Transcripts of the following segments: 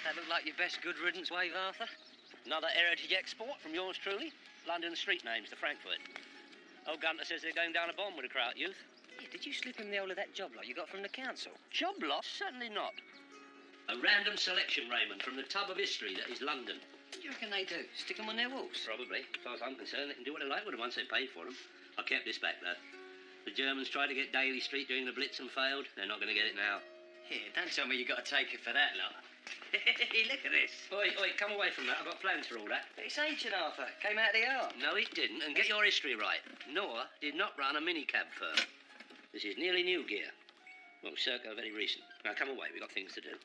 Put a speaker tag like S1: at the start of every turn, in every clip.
S1: That looked like your best good riddance wave, Arthur.
S2: Another heritage export from yours truly. London street names to Frankfurt. Old Gunter says they're going down a bomb with a crowd youth.
S1: Yeah, did you slip him the whole of that job lot you got from the council?
S2: Job loss? Certainly not. A random selection, Raymond, from the tub of history that is London.
S1: What do you reckon they do? Stick them on their walls?
S2: Probably. As far as I'm concerned, they can do what they like with them once they pay for them. I kept this back, though. The Germans tried to get Daly Street during the Blitz and failed. They're not going to get it now.
S1: Yeah, don't tell me you got to take it for that lot. Look at this.
S2: Oi, come away from that. I've got plans for all that.
S1: It's ancient, Arthur. Came out of the art.
S2: No, it didn't. And get your history right. Noah did not run a minicab firm. This is nearly new gear. Well, circa very recent. Now, come away. We've got things to do.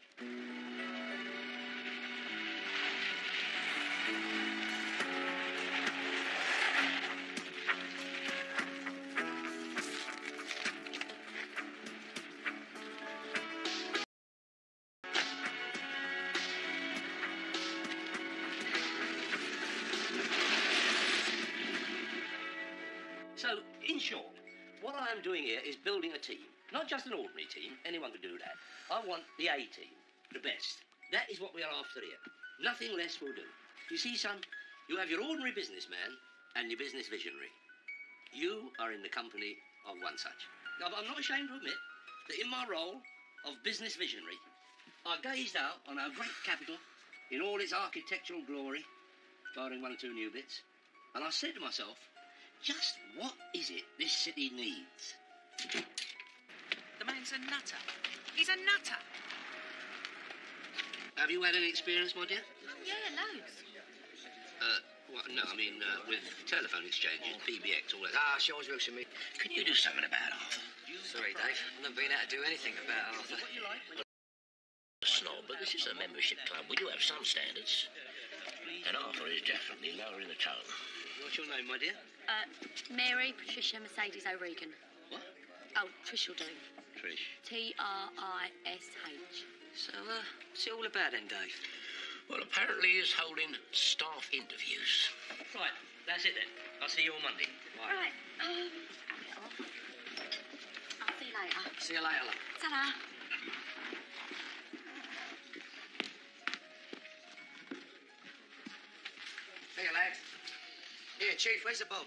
S2: So, in short, what I am doing here is building a team. Not just an ordinary team. Anyone could do that. I want the A team. The best. That is what we are after here. Nothing less will do. You see, son, you have your ordinary businessman and your business visionary. You are in the company of one such. Now, I'm not ashamed to admit that in my role of business visionary, I gazed out on our great capital in all its architectural glory, barring one or two new bits, and I said to myself, just what is it this city needs?
S3: The man's a nutter. He's a nutter.
S2: Have you had any experience, my dear?
S3: Oh, yeah, loads.
S2: With telephone exchanges, PBX, all that.
S1: Sure, Wilson, me.
S2: Can you do something about Arthur?
S1: Sorry, Dave. I've not been able to do anything about Arthur.
S2: What you like?
S4: Snob, but this is a membership club. We do have some standards. And Arthur is definitely lowering the tone.
S2: What's your name, my dear?
S5: Mary Patricia Mercedes O'Regan.
S2: What?
S5: Oh, Trish will do.
S2: Trish.
S5: Trish.
S1: So, what's it all about then, Dave?
S4: Well, apparently he's holding staff interviews.
S2: Right, that's it then. I'll see you on Monday.
S5: Right. I'll see you later.
S1: See you later, love.
S5: Ta-da.
S1: Here, lads. Here, Chief, where's the bog?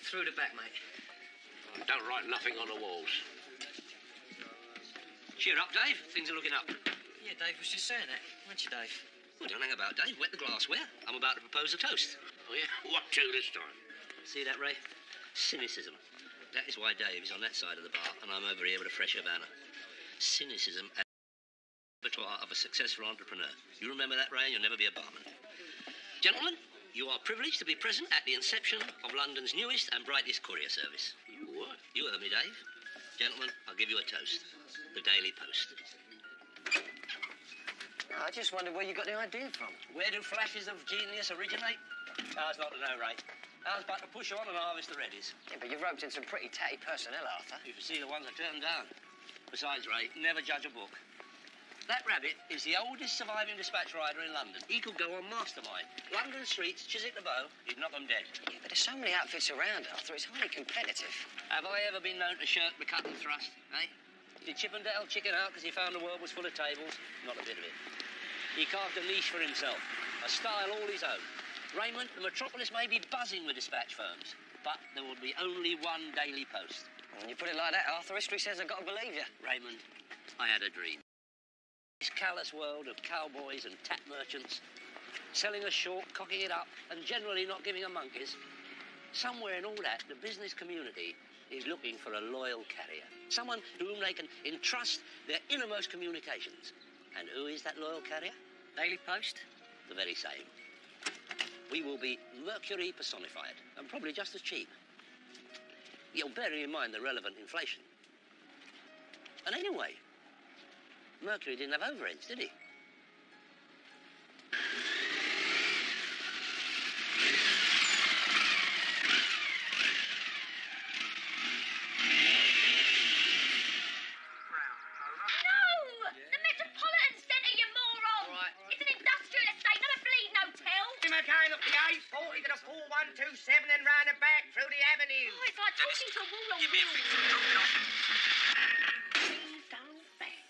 S1: Through the back, mate.
S4: Don't write nothing on the walls.
S2: Cheer up, Dave. Things are looking up.
S1: Yeah, Dave was just saying that, weren't you, Dave?
S2: Well, don't hang about, Dave. Wet the glassware. I'm about to propose a toast.
S4: Oh, yeah? What to this time?
S2: See that, Ray? Cynicism. That is why Dave is on that side of the bar and I'm over here with a fresh Havana. Cynicism at the repertoire of a successful entrepreneur. You remember that, Ray, and you'll never be a barman. Gentlemen, you are privileged to be present at the inception of London's newest and brightest courier service.
S4: You what?
S2: You heard me, Dave. Gentlemen, I'll give you a toast. The Daily Post.
S1: I just wondered where you got the idea from.
S2: Where do flashes of genius originate? Ours not to know, Ray. Ours but to push on and harvest the readies.
S1: Yeah, but you've roped in some pretty tatty personnel, Arthur.
S2: You should see the ones I turned down. Besides, Ray, never judge a book. That rabbit is the oldest surviving dispatch rider in London. He could go on mastermind. London streets, Chiswick the Bow, he'd knock them dead.
S1: Yeah, but there's so many outfits around, Arthur. It's highly competitive.
S2: Have I ever been known to shirk the cut and thrust, eh? Did Chippendale chicken out because he found the world was full of tables? Not a bit of it. He carved a niche for himself, a style all his own. Raymond, the metropolis may be buzzing with dispatch firms, but there will be only one Daily Post.
S1: When you put it like that, Arthur, history says I've got to believe you.
S2: Raymond, I had a dream. This callous world of cowboys and tap merchants, selling us short, cocking it up, and generally not giving a monkeys. Somewhere in all that, the business community is looking for a loyal carrier. Someone to whom they can entrust their innermost communications. And who is that loyal carrier?
S1: Daily Post?
S2: The very same. We will be Mercury personified, and probably just as cheap. You're bearing in mind the relevant inflation. And anyway, Mercury didn't have overheads, did he?
S6: Again up the A40 to the 4127 and round and back through the avenue.
S5: Oh, it's like talking to a wall on
S4: Give me a
S5: wheels.
S4: fix.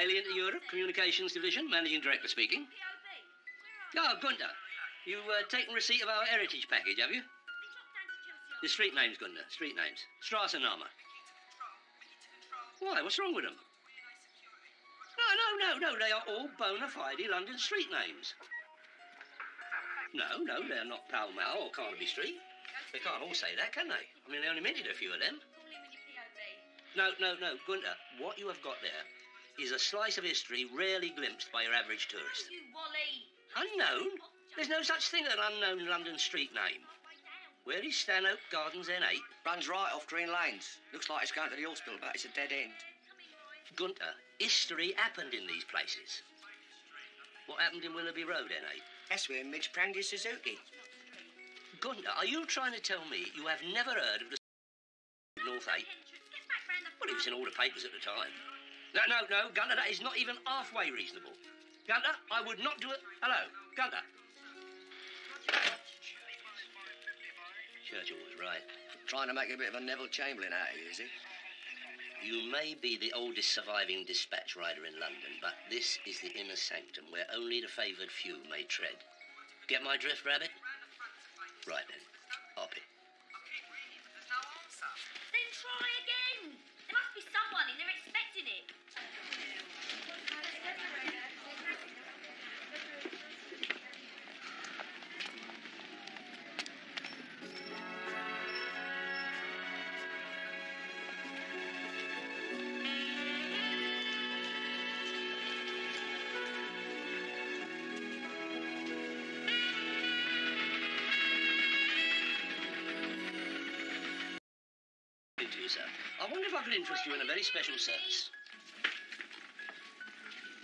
S2: Daily Into Europe, Communications Division, Managing Director speaking. Oh, Gunter, you taken receipt of our heritage package, have you? The street names, Gunter, street names. Straßenname. Why, what's wrong with them? No, they are all bona fide London street names. No, they're not Pall Mall or Carnaby Street. They can't all say that, can they? I mean, they only minted a few of them. No, Gunter, what you have got there is a slice of history rarely glimpsed by your average tourist.
S5: You, Wally.
S2: Unknown? There's no such thing as an unknown London street name. Where is Stanhope Gardens N8?
S1: Runs right off Green Lanes. Looks like it's going to the hospital, but it's a dead end.
S2: Gunter, history happened in these places. What happened in Willoughby Road, N8?
S1: That's where Midge pranged his Suzuki.
S2: Gunter, are you trying to tell me you have never heard of the North 8? Well, it was in all the papers at the time. No, Gunter, that is not even halfway reasonable. Gunter, I would not do it. Hello, Gunter. Churchill was right.
S1: Trying to make a bit of a Neville Chamberlain out of you, is he?
S2: You may be the oldest surviving dispatch rider in London, but this is the inner sanctum where only the favoured few may tread. Get my drift, Rabbit? Right then, Hoppy.
S5: Then try again. There must be someone in there expecting it.
S2: To you, sir. I wonder if I could interest you in a very special service.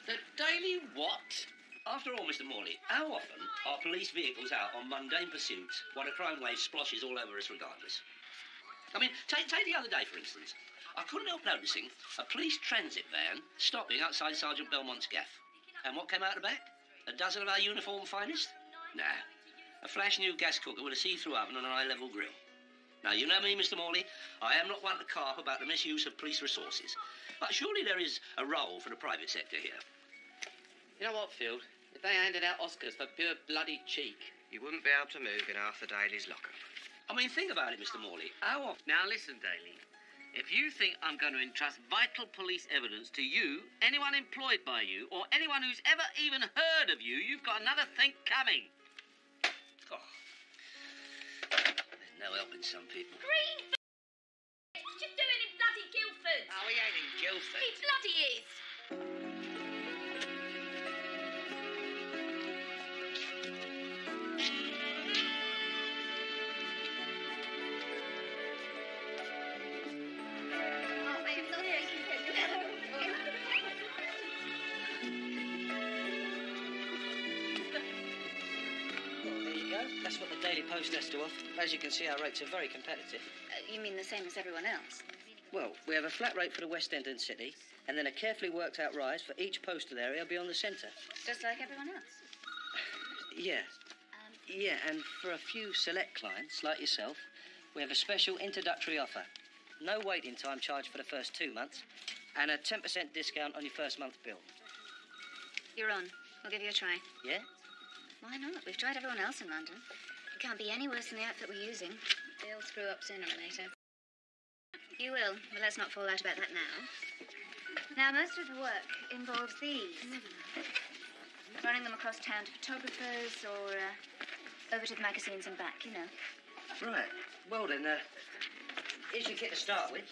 S2: The Daily what? After all, Mr. Morley, how often are police vehicles out on mundane pursuits while a crime wave splashes all over us regardless? I mean, take the other day, for instance. I couldn't help noticing a police transit van stopping outside Sergeant Belmont's gaff. And what came out the back? A dozen of our uniformed finest? Nah. A flash new gas cooker with a see-through oven and an high-level grill. Now, you know me, Mr. Morley. I am not one to carp about the misuse of police resources. But surely there is a role for the private sector here.
S7: You know what, Field? If they handed out Oscars for pure bloody cheek.
S1: You wouldn't be able to move in half the Daily's lockup.
S2: I mean, think about it, Mr. Morley. How often...
S7: Now, listen, Daly. If you think I'm going to entrust vital police evidence to you, anyone employed by you, or anyone who's ever even heard of you, you've got another think coming.
S2: Oh. There's no helping some people.
S5: Green. What you doing in bloody Guildford?
S1: Oh, he ain't in Guildford.
S5: He bloody is.
S8: That's what the Daily Post has to offer. As you can see, our rates are very competitive.
S5: You mean the same as everyone else?
S8: Well, we have a flat rate for the West End and City, and then a carefully worked out rise for each postal area beyond the centre.
S5: Just like everyone else?
S8: Yeah. Yeah, and for a few select clients, like yourself, we have a special introductory offer. No waiting time charge for the first 2 months, and a 10% discount on your first month bill.
S5: You're on. We'll give you a try.
S8: Yeah?
S5: Why not? We've tried everyone else in London. It can't be any worse than the outfit we're using. They'll screw up sooner or later. You will, but let's not fall out about that now. Now, most of the work involves these. Running them across town to photographers or over to the magazines and back, you know.
S8: Right. Well, then, here's your kit to start with.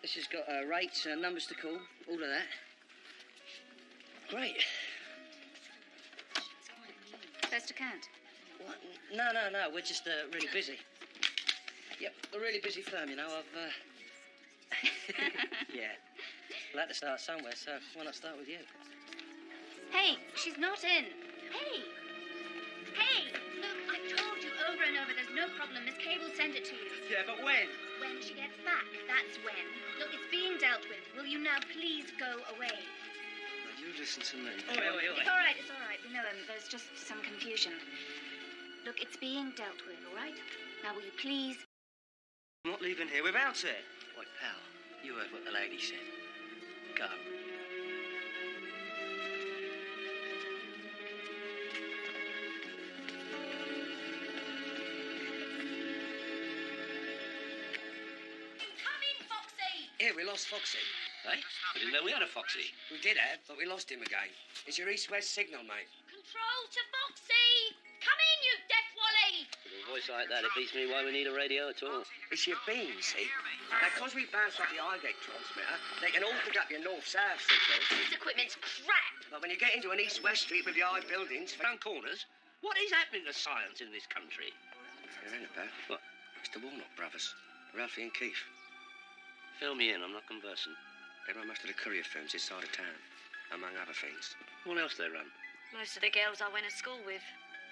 S8: This has got rates and numbers to call, all of that. Great.
S5: First account.
S8: What? No. We're just really busy. Yep, a really busy firm, you know. Yeah. We'll have to start somewhere, so why not start with you?
S5: Hey, she's not in. Hey! Look, I've told you over and over there's no problem. Miss Kay will send it to you.
S6: Yeah, but when?
S5: When she gets back, that's when. Look, it's being dealt with. Will you now please go away?
S8: Now, you listen to me.
S6: Oi.
S5: It's all right. We know there's just some confusion. Look, it's being dealt with, all right? Now, will you please...
S1: I'm not leaving here without it.
S8: Wait, pal, you heard what the lady said. go.
S6: Come in, Foxy!
S1: Here, we lost Foxy.
S2: Eh? I didn't know we had a Foxy.
S1: We did have, but we lost him again. It's your east-west signal, mate.
S6: Control to Foxy! Come in, you deaf wally!
S2: With a voice like that, it beats me why we need a radio at all.
S1: It's your beam, see? Now, because we bounce off the Highgate transmitter, they can all pick up your north-south signals.
S6: This equipment's crap!
S1: But when you get into an east-west street with the high buildings...
S2: Round corners? What is happening to science in this country?
S1: You're in about.
S2: What?
S1: It's the Walnut brothers, Ralphie and Keith.
S2: Fill me in, I'm not conversant.
S1: They run most of the courier firms this side of town, among other things.
S2: What else they run?
S5: Most of the girls I went to school with.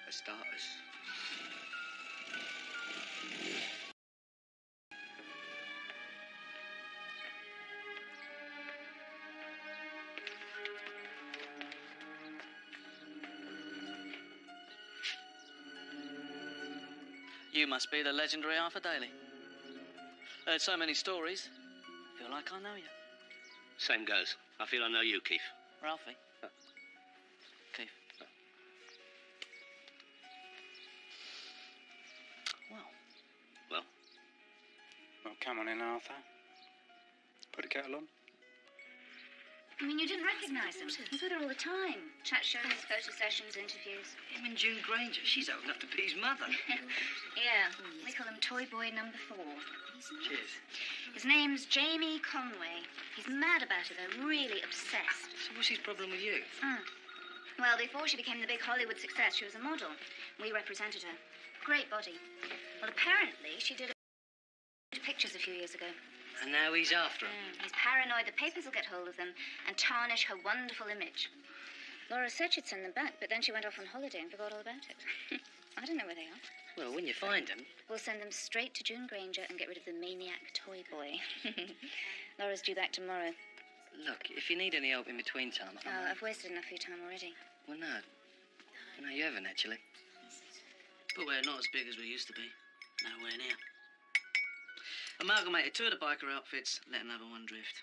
S1: For starters.
S3: You must be the legendary Arthur Daly. Heard so many stories. Feel like I know you.
S2: Same goes. I feel I know you, Keith.
S3: Ralphie. Keith.
S2: Well?
S9: Well, come on in, Arthur. Put a kettle on.
S5: I mean, you didn't recognise them. He's with her all the time. Chat shows, photo sessions, interviews.
S8: Him and June Granger. She's old enough to be his mother.
S5: Yeah, we call him Toy Boy number 4.
S8: Cheers.
S5: His name's Jamie Conway. He's mad about her, though, really obsessed.
S8: So what's his problem with you?
S5: Well, before she became the big Hollywood success, she was a model. We represented her. Great body. Well, apparently she did pictures a few years ago.
S8: And now he's after her.
S5: He's paranoid the papers will get hold of them and tarnish her wonderful image. Laura said she'd send them back, but then she went off on holiday and forgot all about it. I don't know where they are.
S8: Well, when you find them...
S5: We'll send them straight to June Granger and get rid of the maniac Toy Boy. Laura's due back tomorrow.
S8: Look, if you need any help in between time...
S5: I've wasted enough of your time already.
S8: Well, no. No, you haven't, actually.
S3: But we're not as big as we used to be. Nowhere near. Amalgamated two of the biker outfits, let another one drift.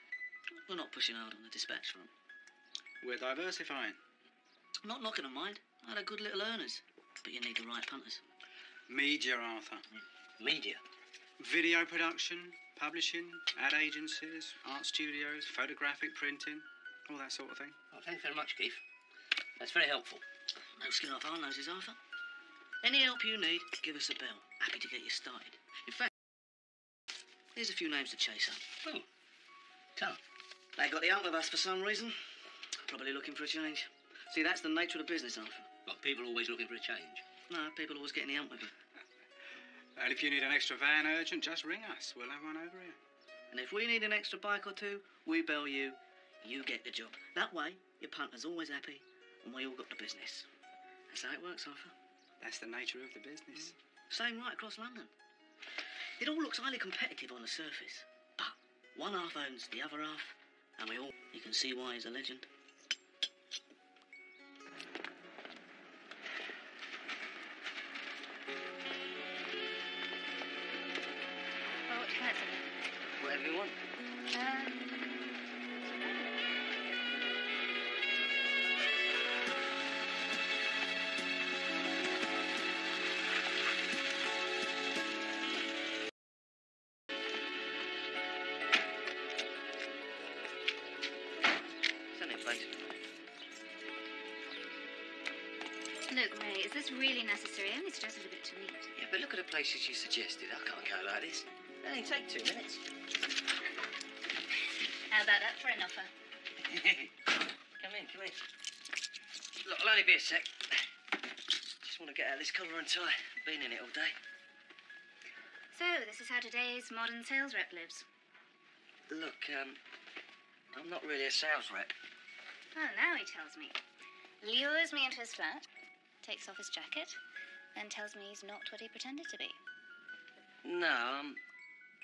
S3: We're not pushing hard on the dispatch front.
S9: We're diversifying.
S3: Not knocking on mine. I had a good little earners. But you need the right punters.
S9: Media, Arthur.
S2: Media.
S9: Video production, publishing, ad agencies, art studios, photographic printing, all that sort of thing.
S2: Oh, thanks very much, Keith. That's very helpful.
S3: No skin off our noses, Arthur. Any help you need, give us a bell. Happy to get you started. In fact, here's a few names to chase up.
S2: Oh. Tell 'em.
S3: They got the hump with us for some reason. Probably looking for a change. See, that's the nature of the business, Arthur.
S2: Well, people always looking for a change.
S3: No, people always getting the hump with you.
S9: And if you need an extra van urgent, just ring us. We'll have one over here.
S3: And if we need an extra bike or two, we bell you. You get the job. That way, your punter's always happy, and we all got the business. That's how it works, Arthur.
S9: That's the nature of the business.
S3: Same right across London. It all looks highly competitive on the surface, but one half owns the other half, and we all... You can see why he's a legend.
S5: Well, what do you fancy?
S8: Whatever you want. Something, please.
S5: Look, Ray, is this really necessary? I only suggested a bit to eat.
S8: Yeah, but look at the places you suggested. I can't go like this. It only take 2 minutes.
S5: How about that for an offer?
S8: Come in. Look, I'll only be a sec. Just want to get out of this collar and tie. Been in it all day.
S5: So, this is how today's modern sales rep lives.
S8: Look, I'm not really a sales rep.
S5: Oh, now he tells me. Lures me into his flat, takes off his jacket, then tells me he's not what he pretended to be.
S8: No,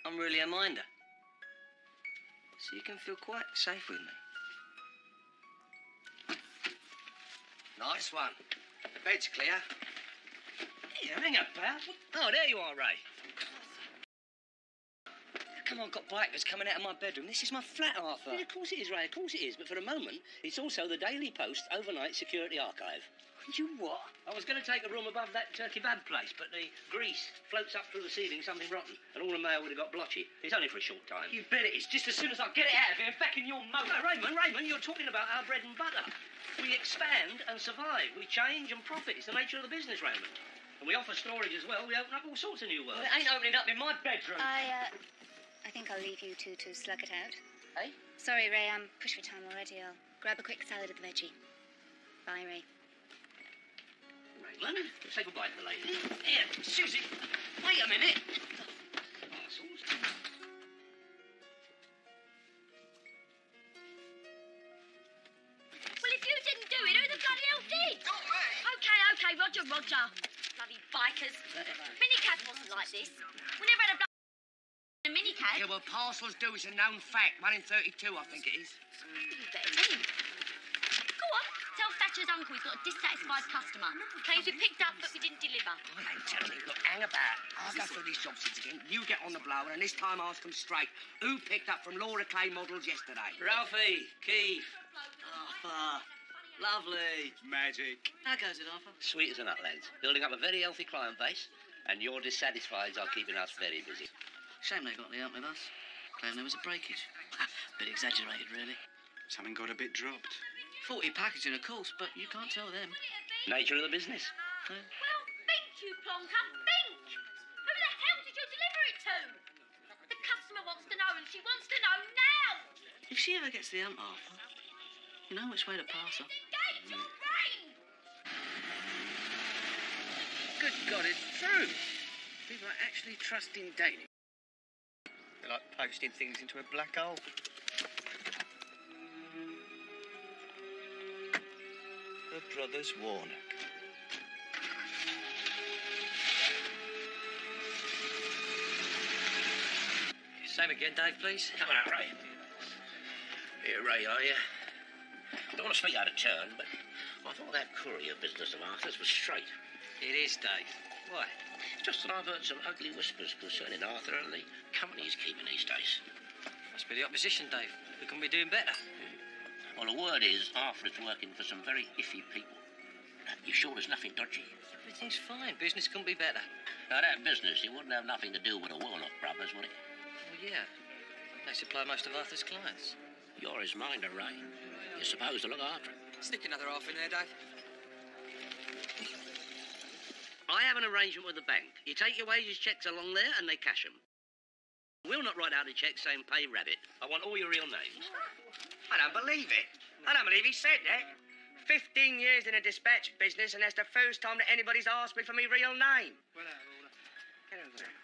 S8: I'm really a minder. So you can feel quite safe with me.
S1: Nice one. The bed's clear.
S2: Yeah, hang up, pal. Oh, there you are, Ray.
S8: come on, got bikers coming out of my bedroom. This is my flat, Arthur.
S2: Yeah, of course it is, Ray, of course it is. But for the moment, it's also the Daily Post overnight security archive.
S8: You what?
S2: I was going to take a room above that kebab place, but the grease floats up through the ceiling, something rotten, and all the mail would have got blotchy. It's only for a short time.
S8: You bet it is. Just as soon as I get it out of here and back in your motor.
S2: No, Raymond, you're talking about our bread and butter. We expand and survive. We change and profit. It's the nature of the business, Raymond. And we offer storage as well. We open up all sorts of new worlds.
S8: Well, it ain't opening up in my bedroom.
S5: I think I'll leave you two to slug it out.
S8: Hey?
S5: Sorry, Ray, I'm pushed for time already. I'll grab a quick salad at the veggie. Bye, Ray.
S2: Raymond, say goodbye to the lady. Here, Susie, wait a minute. Parcels.
S10: Well, if you didn't do it, who the bloody hell did?
S6: Not me.
S10: Okay, Roger. Bloody bikers. Minicab wasn't like this. We never had a minicab.
S6: Yeah, well, parcels do is a known fact. 1 in 32, I think it is.
S10: You better tell him. Go on, tell Thatcher's uncle he's got a dissatisfied customer. Claims we picked up, but we didn't deliver.
S6: I ain't telling you. Look, hang about. I'll go through these jobs again. You get on the blower, and this time ask them straight. Who picked up from Laura Clay Models yesterday?
S2: Ralphie, Keith.
S3: Arthur. Lovely.
S9: Magic.
S3: How goes it, Arthur?
S2: Sweet as a nut, lads. Building up a very healthy client base, and your dissatisfieds are keeping us very busy.
S3: Shame they got the hump with us. Claim there was a breakage. Bit exaggerated, really.
S9: Something got a bit dropped.
S3: 40 packaging, of course, but you can't tell them.
S2: Nature of the business.
S10: Well, think, you plonker, think! Who the hell did you deliver it to? The customer wants to know, and she wants to know now!
S3: If she ever gets the hump, Arthur, you know which way to pass her.
S10: Engage your brain!
S7: Good God, it's true. People are actually trusting Daily.
S1: They're like posting things into a black hole. The Brothers Warnock.
S8: Same again, Dave, please.
S4: Come on, Ray. Here, Ray, are you? I don't want to speak out of turn, but I thought that courier business of Arthur's was straight.
S8: It is, Dave. Why?
S4: It's just that I've heard some ugly whispers concerning Arthur and the company he's keeping these days.
S8: Must be the opposition, Dave. We can be doing better.
S4: Well, the word is Arthur is working for some very iffy people. You sure there's nothing dodgy?
S8: Everything's fine. Business couldn't be better.
S4: Now, that business, it wouldn't have nothing to do with the Warnock brothers, would it?
S8: Well, yeah. They supply most of Arthur's clients.
S4: You're his minder, Ray. You're supposed to look after him.
S8: Stick another half in there, Dave.
S2: I have an arrangement with the bank. You take your wages checks along there and they cash them. We'll not write out a cheque saying pay rabbit. I want all your real names.
S6: I don't believe it. I don't believe he said that. 15 years in a dispatch business, and that's the first time that anybody's asked me for my real name. Get over there.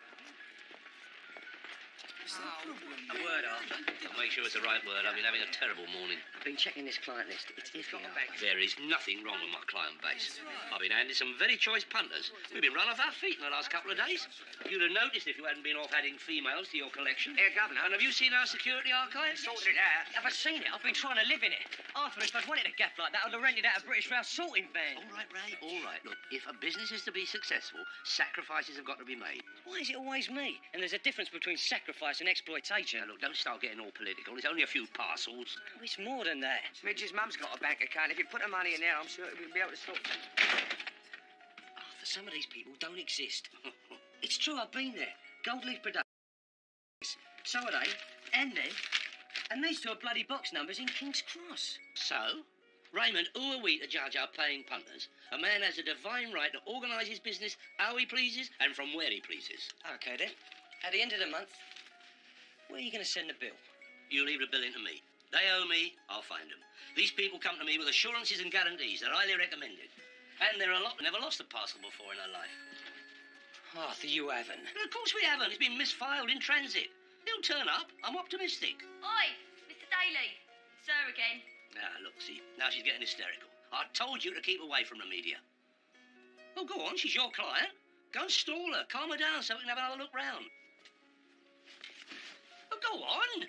S8: A word, Arthur.
S2: I'll make sure it's the right word. I've been having a terrible morning.
S8: I've been checking this client list. It's iffy.
S2: There is nothing wrong with my client base. I've been handed some very choice punters. We've been run off our feet in the last couple of days. You'd have noticed if you hadn't been off adding females to your collection.
S6: Here, Governor.
S2: And have you seen our security archive?
S6: Sorted it out.
S8: Have I seen it? I've been trying to live in it. Arthur, if I'd wanted a gaff like that, I'd have rented out a British Rail sorting van.
S2: All right, Ray, all right. Look, if a business is to be successful, sacrifices have got to be made.
S8: Why is it always me? And there's a difference between sacrifice and exploitation.
S2: Now, look, don't start getting all political. It's only a few parcels.
S8: Oh, it's more than that.
S6: Midge's mum's got a bank account. If you put the money in there, I'm sure we'll be able to sort it.
S8: Arthur, some of these people don't exist. It's true, I've been there. Gold Leaf Productions. So are they. And they. And these two are bloody box numbers in King's Cross.
S2: So, Raymond, who are we to judge our paying punters? A man has a divine right to organise his business how he pleases and from where he pleases.
S8: OK, then. At the end of the month, where are you going to send the bill?
S2: You leave the bill in to me. They owe me, I'll find them. These people come to me with assurances and guarantees. They're highly recommended. And there are a lot who never lost a parcel before in their life.
S8: Arthur, you haven't.
S2: Well, of course we haven't. It's been misfiled in transit. He'll turn up. I'm optimistic.
S10: Oi, Mr. Daly. Sir again.
S2: Now, look, see, now she's getting hysterical. I told you to keep away from the media. Oh, go on, she's your client. Go and stall her. Calm her down so we can have another look round. Oh, go on.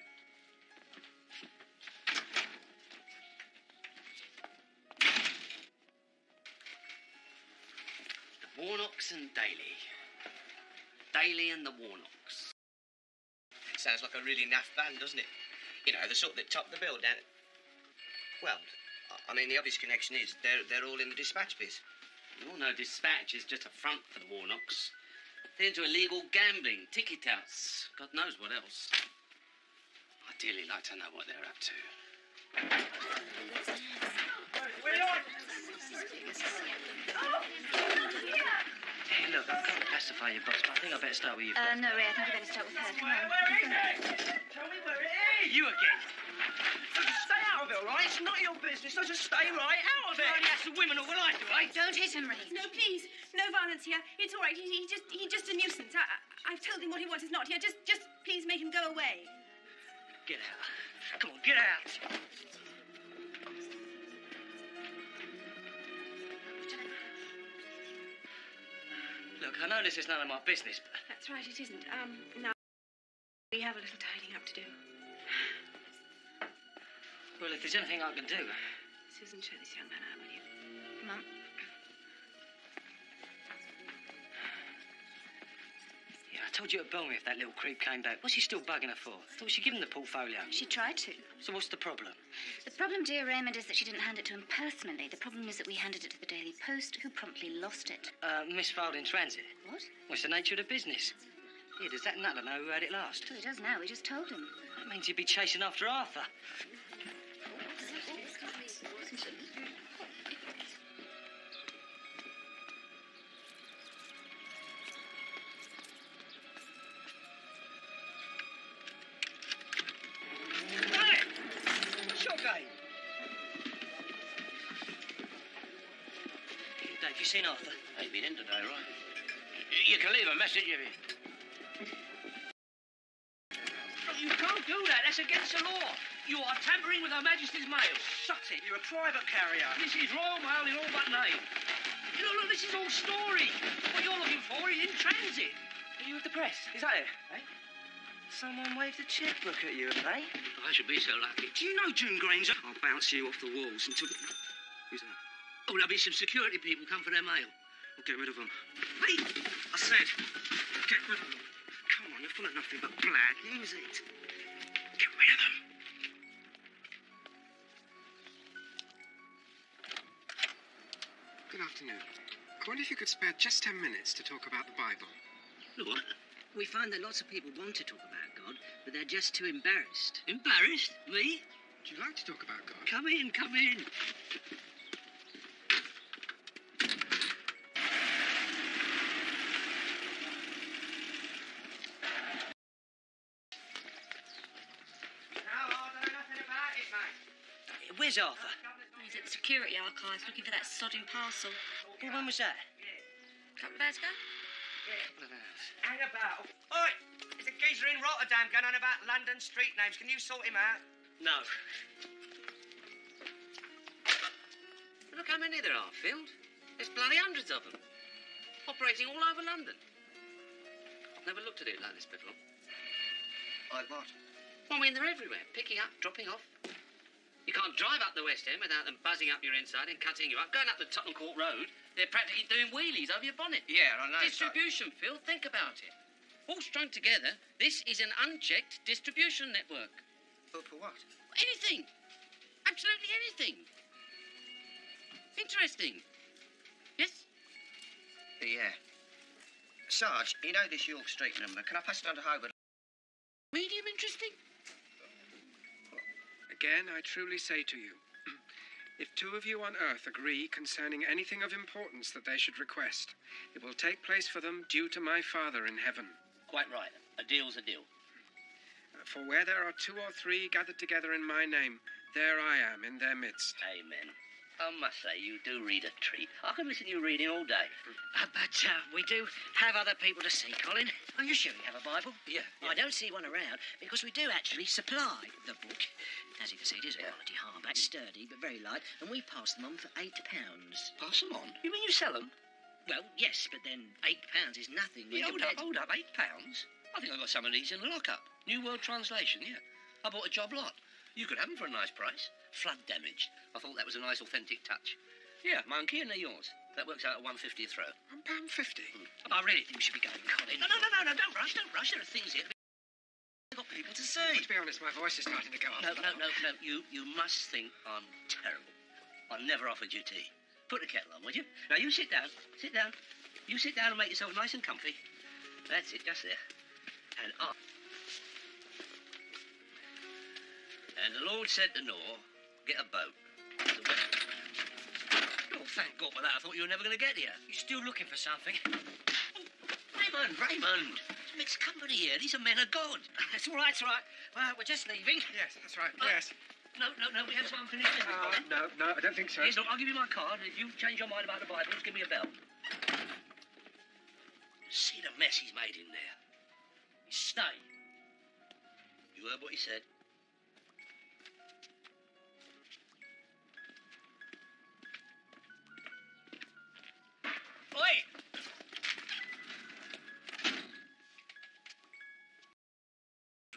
S7: Warnocks and Daly. Daly and the Warnocks.
S6: Sounds like a really naff band, doesn't it? You know, the sort that top the bill down... Well, I mean, the obvious connection is they're all in the dispatch biz.
S7: You all know dispatch is just a front for the Warnocks. They're into illegal gambling, ticket outs, God knows what else. I'd dearly like to know what they're up to.
S8: Hey, look, I can't pacify you, boss, but I think I better start with you first.
S5: No, Ray, I think you better start with her. Come on.
S6: Where is it? Tell me where it is. You again. Stay out of it, all right? It's not your business, so just stay right out of it.
S2: Only ask the women, or will I do it?
S5: Don't hit him, Ray.
S10: No, please. No violence here. It's all right. He's just a nuisance. I've told him what he wants is not here. Just please make him go away.
S2: Get out. Come on, get out.
S8: Look, I know this is none of my business, but...
S10: That's right, it isn't. Now we have a little tidying up to do.
S8: Well, if there's anything I can do...
S10: Susan, show this young man out, will you?
S5: Come on.
S8: Yeah, I told you to bell me if that little creep came back. What's she still bugging her for? I thought she'd given him the portfolio.
S5: She tried to.
S8: So what's the problem?
S5: The problem, dear Raymond, is that she didn't hand it to him personally. The problem is that we handed it to the Daily Post, who promptly lost it.
S8: Misfiled in transit.
S5: What?
S8: What's the nature of the business? Yeah, does that nutter know who had it last?
S5: Well, he does now. We just told him.
S8: That means he'd be chasing after Arthur. Dave, you seen Arthur?
S4: Ain't been in today, right? You can leave a message if you...
S2: You can't do that. That's against the law. You are tampering with Her Majesty's mail.
S6: Shut it. You're a private carrier.
S2: This is royal mail in all but name. You know, look, this is all storage. What you're looking for is in transit.
S6: Are you with the press? Is that it? Eh? Someone waved a checkbook at you, eh?
S2: I should be so lucky.
S6: Do you know June Granger? I'll bounce you off the walls until... Who's that?
S2: Oh, there'll be some security people come for their mail.
S6: Well, get rid of them. Hey! I said, get rid of them. Come on, you're full of nothing but black. Use it. Get rid of them.
S11: Good afternoon. I wonder if you could spare just 10 minutes to talk about the Bible.
S2: What?
S3: We find that lots of people want to talk about God, but they're just too embarrassed.
S2: Embarrassed? Me?
S11: Would you like to talk about God?
S2: Come in, come in.
S8: Where's Arthur?
S10: He's at the security archives looking for that sodding parcel.
S8: Well, when was that?
S10: A couple of hours ago?
S6: Hang about. Oi! There's a geezer in Rotterdam going on about London street names. Can you sort him out?
S8: No.
S7: Look how many there are, Phil. There's bloody hundreds of them. Operating all over London. I've never looked at it like this before.
S6: Like what?
S7: I mean, they're everywhere. Picking up, dropping off. You can't drive up the West End without them buzzing up your inside and cutting you up. Going up the Tottenham Court Road, they're practically doing wheelies over your bonnet.
S6: Yeah, I know.
S7: Distribution, Phil. Think about it. All strung together, this is an unchecked distribution network.
S6: For what?
S7: Anything. Absolutely anything. Interesting. Yes?
S6: Yeah. Sarge, you know this York Street number. Can I pass it on to Hobart?
S7: Medium interesting?
S11: Again, I truly say to you, if two of you on earth agree concerning anything of importance that they should request, it will take place for them due to my Father in heaven.
S4: Quite right. A deal's a deal.
S11: For where there are two or three gathered together in my name, there I am in their midst.
S4: Amen. I must say, you do read a treat. I can listen to you reading all day.
S3: But we do have other people to see, Colin. Are you sure you have a Bible?
S4: Yeah.
S3: I don't see one around because we do actually supply the book. As you can see, it is a quality hardback, sturdy but very light, and we pass them on for £8.
S4: Pass them on? You mean you sell them?
S3: Well, yes, but then £8 is nothing.
S4: Yeah, hold up, £8? I think I got some of these in the lockup. New World Translation, yeah. I bought a job lot. You could have them for a nice price. Flood damaged. I thought that was a nice authentic touch. Yeah, monkey, and they're yours. That works out at £1.50 a throw.
S11: £1.50?
S3: I really think we should be going, Colin.
S4: No, don't rush. There are things here to be
S2: I've got people to see.
S11: To be honest, my voice is starting to go up.
S2: No. You must think I'm terrible. I never offered you tea. Put the kettle on, would you? Now, you sit down. Sit down. You sit down and make yourself nice and comfy. That's it, just there. And up. And the Lord said to Noah, get a boat. Oh, thank God for that. I thought you were never going to get here.
S8: You're still looking for something?
S2: Raymond. Mixed company here. These are men of God.
S8: It's all right, it's all right. Well, we're just leaving.
S11: Yes, that's right, yes.
S2: No, we have some unfinished business.
S11: No, I don't think so.
S2: Yes, look, I'll give you my card. If you change your mind about the Bible, just give me a bell. See the mess he's made in there. Stay. You heard what he said? Oi!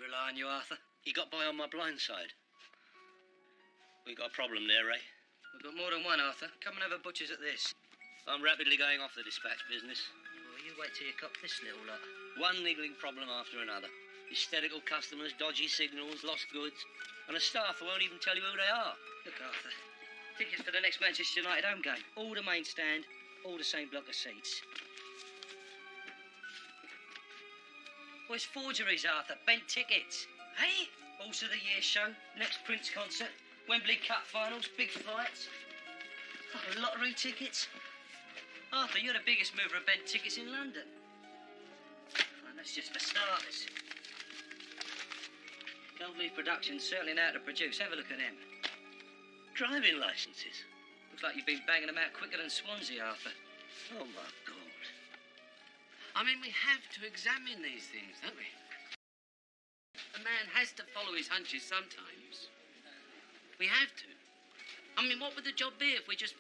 S2: Rely on you, Arthur. He got by on my blind side. We got a problem there, Ray.
S8: We've got more than one, Arthur. Come and have a butcher's at this.
S2: I'm rapidly going off the dispatch business.
S8: Well, you wait till you cop this little lot.
S2: One niggling problem after another. Hysterical customers, dodgy signals, lost goods, and a staff who won't even tell you who they are.
S8: Look, Arthur. Tickets for the next Manchester United home game. All the main stand, all the same block of seats. Well, it's forgeries, Arthur. Bent tickets. Hey? Also the year show, next Prince concert, Wembley Cup finals, big fights. Oh, lottery tickets. Arthur, you're the biggest mover of bent tickets in London. And that's just for starters. Goldleaf Productions certainly know how to produce. Have a look at them.
S2: Driving licenses.
S8: Looks like you've been banging them out quicker than Swansea, Arthur.
S2: Oh, my God.
S7: I mean, we have to examine these things, don't we? A man has to follow his hunches sometimes. We have to. I mean, what would the job be if we just...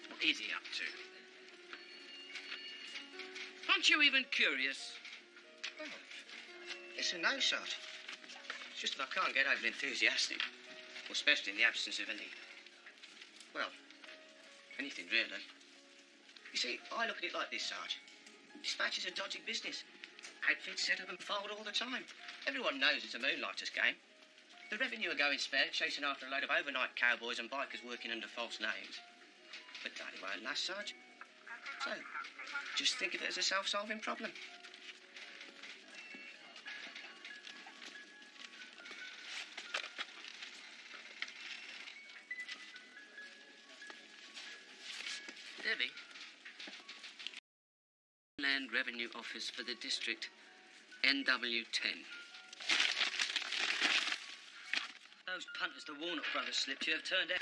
S7: What is he up to? Aren't you even curious?
S6: Oh, it's a no shot. It's just that I can't get over enthusiastic. Well, especially in the absence of any... Well, anything really. You see, I look at it like this, Sarge. Dispatch is a dodgy business. Outfits set up and fold all the time. Everyone knows it's a moonlighter's game. The revenue are going spare, chasing after a load of overnight cowboys and bikers working under false names. But that won't last, Sarge. So, just think of it as a self-solving problem.
S7: Debbie? Land Revenue Office for the district NW10.
S8: Those punters the Warnock brothers slipped you have turned out.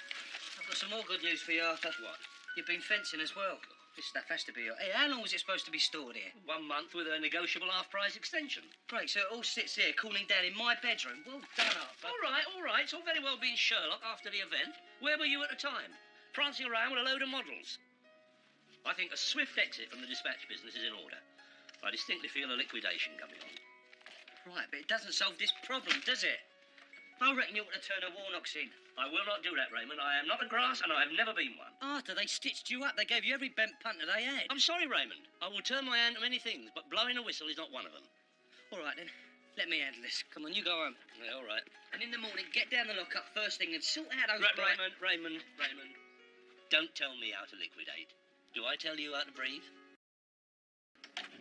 S8: I've got some more good news for you, Arthur.
S2: What?
S8: You've been fencing as well. This stuff has to be your... Hey, how long was it supposed to be stored here?
S2: 1 month with a negotiable half-price extension.
S8: Great, so it all sits here cooling down in my bedroom. Well done, Arthur.
S2: All right. It's all very well being Sherlock after the event. Where were you at the time? Prancing around with a load of models. I think a swift exit from the dispatch business is in order. I distinctly feel a liquidation coming on.
S8: Right, but it doesn't solve this problem, does it? I reckon you ought to turn the Warnocks in.
S2: I will not do that, Raymond. I am not a grass, and I have never been one.
S8: Arthur, they stitched you up. They gave you every bent punter they had.
S2: I'm sorry, Raymond. I will turn my hand to many things, but blowing a whistle is not one of them.
S8: All right, then. Let me handle this. Come on, you go home.
S2: Yeah, all right.
S8: And in the morning, get down the lockup first thing and sort out those...
S2: Raymond. Don't tell me how to liquidate. Do I tell you how to breathe?
S10: 10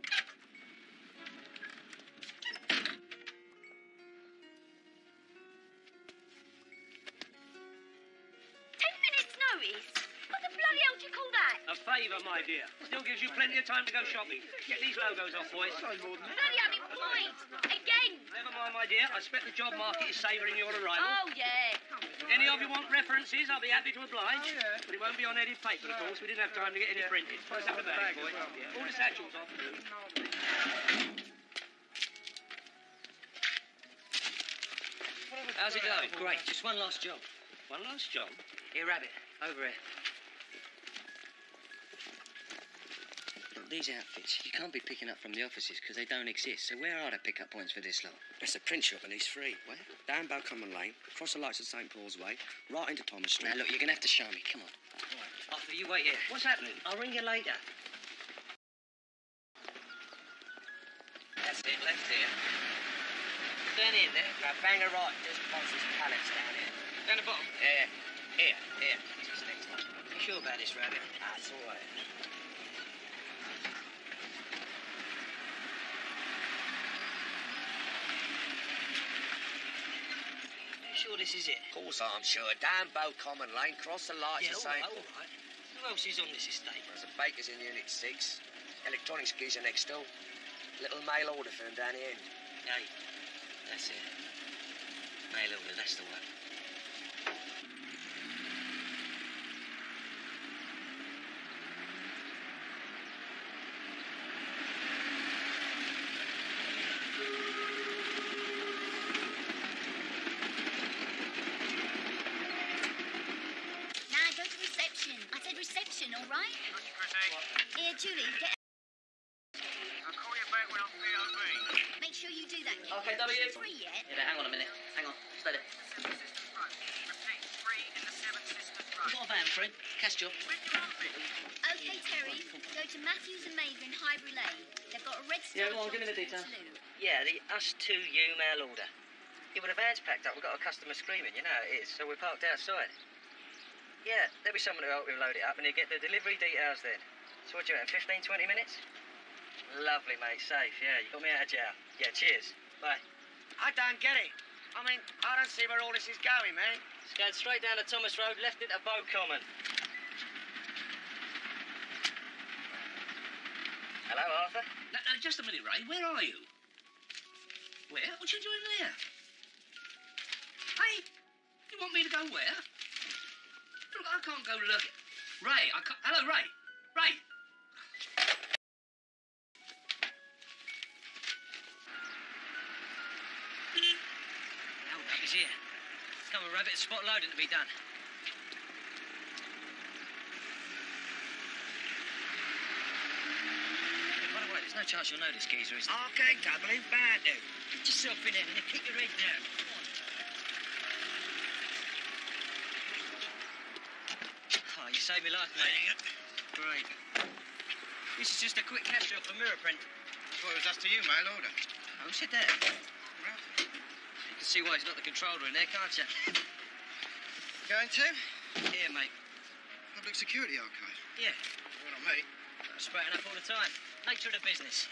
S10: minutes' notice? What the bloody hell do you call that?
S2: A favour, my dear. Still gives you plenty of time to go shopping. Get these logos off, boys.
S10: Bloody unemployed. Again.
S2: Never mind, my dear. I expect the job market is savouring your arrival.
S10: Oh, yeah.
S2: Any of you want references, I'll be happy to oblige. But it won't be on headed paper, of course. We didn't have time to get any printed. Let's have the bag, boy. All the satchels off.
S8: How's it going? Great. Just one last job.
S2: One last job?
S8: Here, Rabbit. Over here. Look, these outfits, you can't be picking up from the offices because they don't exist. So where are the pickup points for this lot?
S6: It's a print shop and he's free. Where? Down Balcommon Lane, across the lights of St Paul's Way, right into Thomas Street.
S8: Now, look, you're going to have to show me. Come on. All right. Arthur, you wait here.
S2: What's happening?
S8: I'll ring you later. That's it, left here. Turn in there, now bang a right, just past these pallets down here.
S6: Down the bottom?
S8: Yeah. Here. Just next one. You sure about this, Rabbit? That's all right. You sure this is it?
S1: Of course I'm sure. Down Bow Common Lane, cross the lights
S8: Yeah,
S1: the
S8: all
S1: same.
S8: right, all right. Who else is on this estate?
S1: There's a baker's in Unit 6. Electronics geezer next door. Little mail order firm down the end.
S8: Hey, that's it. Mail order, that's the one.
S5: Now go to reception. I said reception, all right? Here, Julie, get...
S12: I'll call you back when I'm POV.
S5: Make sure you do that.
S8: Okay, W.
S5: Free yet?
S8: Yeah, hang on a minute. Hang on. Stay there.
S12: Repeat, 3 in the Seven Sisters Road.
S8: We've got a van, friend. Cash job.
S5: Okay, Terry. Go to Matthews and Maver in Highbury Lane. They've got a red star.
S8: Yeah, go on, give me the details. Yeah, the Us2U mail order. Yeah, well, the van's packed up. We've got a customer screaming, you know how it is, so we're parked outside. Yeah, there'll be someone to help him load it up, and he'll get the delivery details then. So what do you reckon, 15, 20 minutes? Lovely, mate, safe, yeah. You got me out of jail. Yeah, cheers. Bye.
S1: I don't get it. I mean, I don't see where all this is going, man.
S8: It's going straight down to Thomas Road, left into Bow Common. Hello, Arthur?
S2: No, just a minute, Ray. Where are you? Where? What you doing there? Hey, you want me to go where? Look, I can't go look. Ray, I can't... Hello, Ray. Ray.
S8: Hold up, he's here. Come on, Rabbit, spot loading to be done. By the way, there's no chance you'll know this geezer, is there?
S1: Okay, doubling bad, dude.
S8: Get yourself in there and keep your head down. Come on. Oh, you saved me life, mate. Great. This is just a quick cash job for mirror print.
S6: Thought it was us to you, mail order.
S8: Who said that? You can see why he's not the controller in there, can't you?
S6: Going to?
S8: Here, mate.
S6: Public Security Archive.
S8: Yeah.
S6: Well, not me.
S8: I'm spraying up all the time. Nature of the business.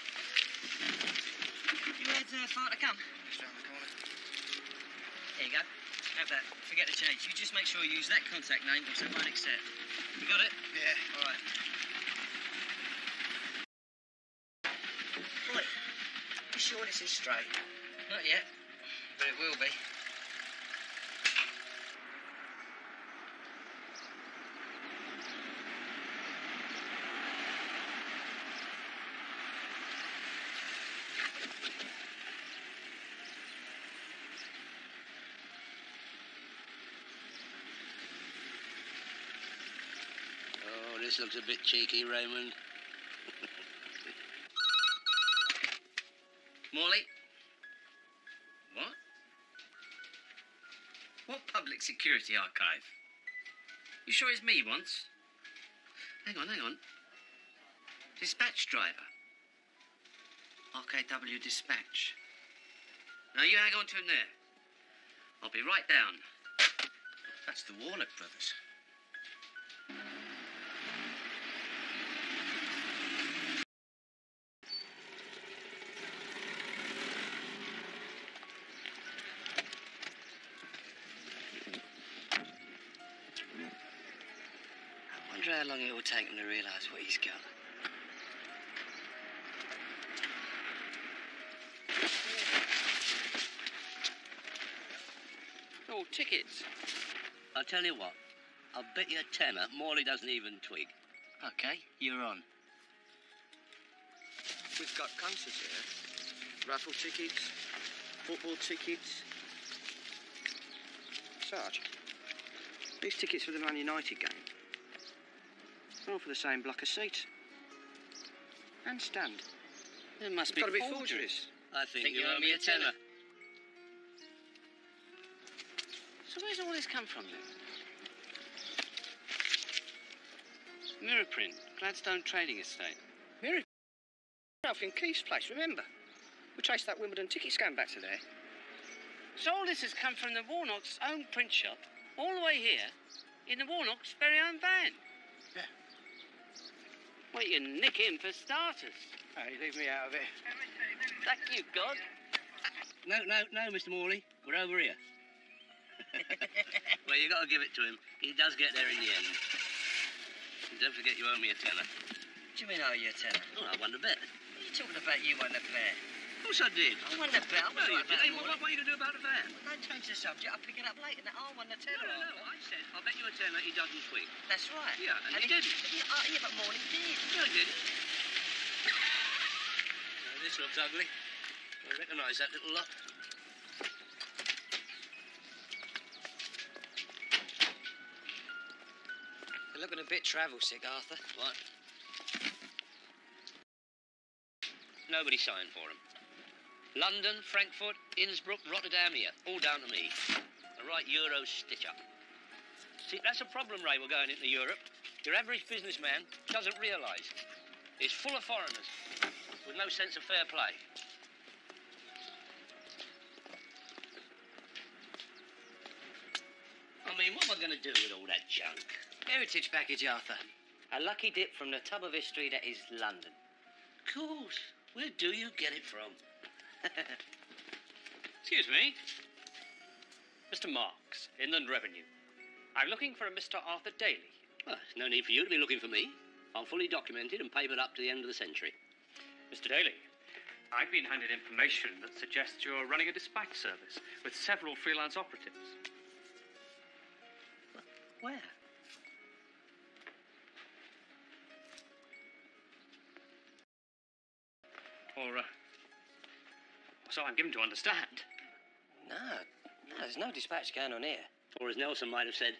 S8: You had far to come?
S6: Just round the corner.
S8: Here you go. Have that. Forget the change. You just make sure you use that contact name, or it won't accept. You got it?
S6: Yeah.
S8: All right.
S1: Right. You sure this is straight?
S8: Not yet, but it will be.
S2: Oh, this looks a bit cheeky, Raymond.
S7: Morley? What? What public security archive? You sure it's me once? Hang on. Dispatch driver. RKW Dispatch. Now you hang on to him there. I'll be right down.
S6: That's the Warnock brothers.
S8: I wonder how long it will take him to realise what he's got.
S2: Oh, tickets. I'll tell you what. I'll bet you a tenner Morley doesn't even twig.
S8: Okay, you're on.
S6: We've got concerts here. Raffle tickets, football tickets. Sarge, these tickets for the Man United game. They're all for the same block of seats. And stand.
S8: There must
S6: Got to be forgeries.
S2: I think you owe me a tenner.
S8: So where's all this come from then? Mirror print, Gladstone Trading Estate.
S6: Mirror. Alf in Keith's place, remember? We traced that Wimbledon ticket scan back to there.
S7: So all this has come from the Warnock's own print shop, all the way here, in the Warnock's very own van.
S6: Yeah.
S7: Well, you can nick him for starters.
S6: Hey, leave me out of it.
S7: Thank you, God.
S2: No, Mr. Morley. We're over here. Well, you got to give it to him. He does get there in the end. And don't forget you owe me a tenner.
S8: What do you mean, owe you a tenner?
S2: Oh, I won the bet.
S8: What are you talking about, you won the bet?
S2: Of course I did.
S8: I won the bet. I
S2: No, you
S8: wasn't right
S2: didn't.
S8: about the
S2: What are you going to do about the van?
S8: Well, don't change the subject. I'll pick it up later. Now, I won the tenner.
S2: No. I said, I'll bet you a tenner he doesn't twig.
S8: That's right.
S2: Yeah, and he didn't.
S8: Yeah, but Morley did.
S2: No, he didn't. Now, this looks ugly. I recognise that little lot.
S8: You're looking a bit travel sick, Arthur.
S2: What? Nobody signed for him. London, Frankfurt, Innsbruck, Rotterdam here. All down to me. A right Euro stitch-up. See, that's a problem, Ray, we're going into Europe. Your average businessman doesn't realise. It's full of foreigners with no sense of fair play. I mean, what am I going to do with all that junk?
S8: Heritage package, Arthur. A lucky dip from the tub of history that is London.
S2: Of course. Where do you get it from?
S13: Excuse me. Mr. Marks, Inland Revenue. I'm looking for a Mr. Arthur Daly.
S2: Well, there's no need for you to be looking for me. I'm fully documented and papered up to the end of the century.
S13: Mr. Daly, I've been handed information that suggests you're running a dispatch service with several freelance operatives.
S8: Where?
S13: Or, so I'm given to understand.
S8: No, there's no dispatch going on here.
S2: Or as Nelson might have said,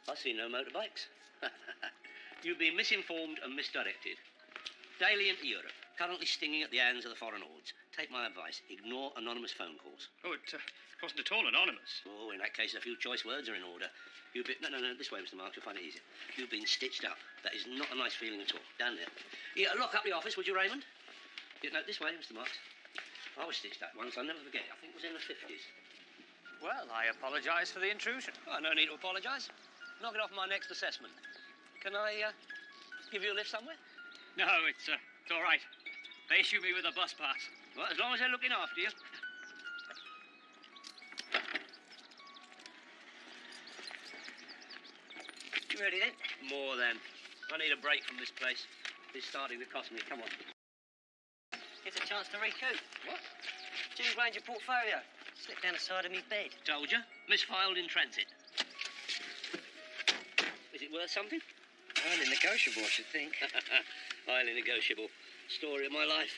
S2: I see no motorbikes. You've been misinformed and misdirected. Daily into Europe, currently stinging at the hands of the foreign hordes. Take my advice, ignore anonymous phone calls.
S13: Oh, it wasn't at all anonymous.
S2: Oh, in that case, a few choice words are in order. You've been... No, this way, Mr. Marks, you'll find it easier. You've been stitched up. That is not a nice feeling at all. Down there. Yeah, lock up the office, would you, Raymond? Yeah, no, this way, Mr. Marks. I was stitched up once, I'll never forget. I think it was in the 50s.
S13: Well, I apologise for the intrusion.
S2: Oh, no need to apologise. Knock it off my next assessment. Can I, give you a lift somewhere?
S13: No, it's all right. They issue me with a bus pass.
S2: Well, as long as they're looking after you.
S8: You ready then?
S2: More than. I need a break from this place. It's starting to cost me. Come on.
S8: Here's a chance to recoup.
S2: What?
S8: Change range your portfolio. Slip down the side of me bed.
S2: Told you. Misfiled in transit. Is it worth something?
S8: Highly negotiable, I should think.
S2: Highly negotiable. Story of my life.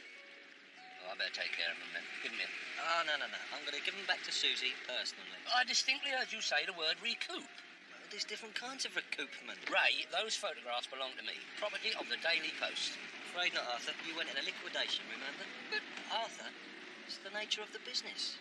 S2: Oh, I better take care of them then. Give them in.
S8: Oh, no. I'm going to give them back to Susie personally.
S2: I distinctly heard you say the word recoup.
S8: Well, there's different kinds of recoupment.
S2: Ray, those photographs belong to me. Property of the Daily Post.
S8: Afraid not, Arthur. You went in a liquidation, remember? But, Arthur, it's the nature of the business.